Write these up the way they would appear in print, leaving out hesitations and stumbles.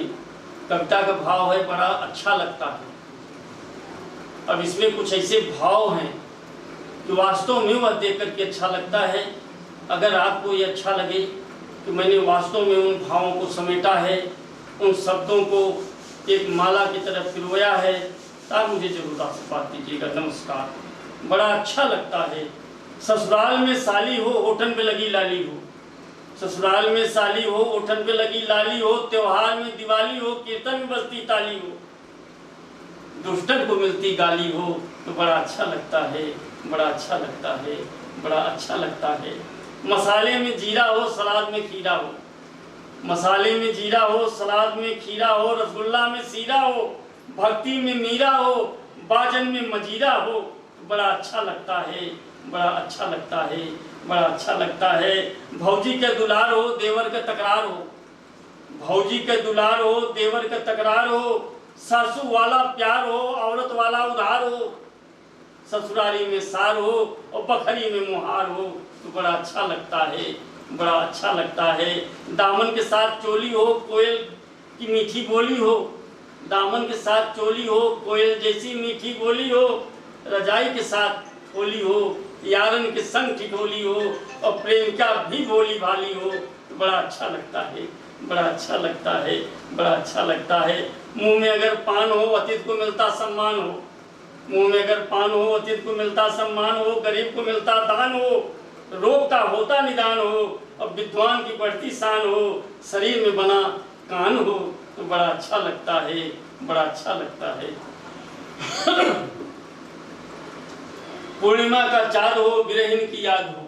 की कविता का भाव है, बड़ा अच्छा लगता है। अब इसमें कुछ ऐसे भाव हैं कि वास्तव में वह देख करके अच्छा लगता है। अगर आपको ये अच्छा लगे कि मैंने वास्तव में उन भावों को समेटा है, उन शब्दों को एक माला की तरफ पिरोया है, तो आप मुझे जरूर आशीर्वाद दीजिएगा। नमस्कार। बड़ा अच्छा लगता है। ससुराल में साली हो, होठन पे लगी लाली हो। ससुराल में साली हो, होठन पे लगी लाली हो। त्योहार में दिवाली हो, कीर्तन में बजती ताली हो। दुष्टन को मिलती गाली हो, तो बड़ा अच्छा लगता है, बड़ा अच्छा लगता है, बड़ा अच्छा लगता है। मसाले में जीरा हो, सलाद में खीरा हो। मसाले में जीरा हो, सलाद में खीरा हो। रसगुल्ला में सीरा हो, भक्ति में मीरा हो, बाजन में मजीरा हो, तो बड़ा अच्छा लगता है, बड़ा अच्छा लगता है, बड़ा अच्छा लगता है। भौजी के दुलार हो, देवर का तकरार हो। भौजी के दुलार हो, देवर का तकरार हो। सासू वाला प्यार हो, औरत वाला उधार हो। ससुरारी में सार हो और बखरी में मुहार हो, तो बड़ा अच्छा लगता है, बड़ा अच्छा लगता है। दामन के साथ चोली हो, कोयल की मीठी बोली हो। दामन के साथ चोली हो, कोयल जैसी मीठी बोली हो। रजाई के साथ होली हो, यारन के संग ठिठोली हो और प्रेम का भी बोली भाली हो, तो बड़ा अच्छा लगता है, बड़ा अच्छा लगता है, बड़ा अच्छा लगता है। मुंह में अगर पान हो, अतिथि को मिलता सम्मान हो। मुंह में अगर पान हो, अतिथि को मिलता सम्मान हो। गरीब को मिलता दान हो, रोग का होता निदान हो और विद्वान की बढ़ती शान हो। शरीर में बना कान हो, तो बड़ा अच्छा लगता है, बड़ा अच्छा लगता है। पूर्णिमा का चाँद हो, बिरहिन की याद हो।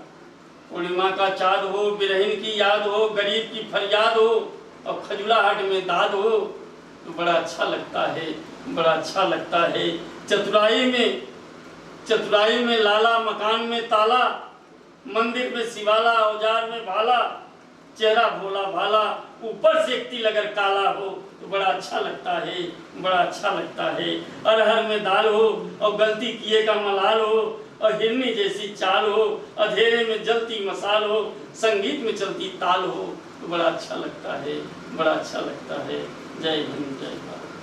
पूर्णिमा का चाँद हो, बिरहिन की याद हो। गरीब की फरियाद हो और खजुलाहट में दाद हो, तो बड़ा अच्छा लगता है, बड़ा अच्छा लगता है। चतुराई में लाला, मकान में ताला। मंदिर में शिवाला, औजार में भाला। चेहरा भोला भाला, ऊपर से एक तिल अगर काला हो, तो बड़ा अच्छा लगता है, बड़ा अच्छा लगता है। अरहर में दाल हो और गलती किए का मलाल हो और हिरनी जैसी चाल हो। अंधेरे में जलती मसाल हो, संगीत में चलती ताल हो, तो बड़ा अच्छा लगता है, बड़ा अच्छा लगता है। जय हिंद, जय भारत।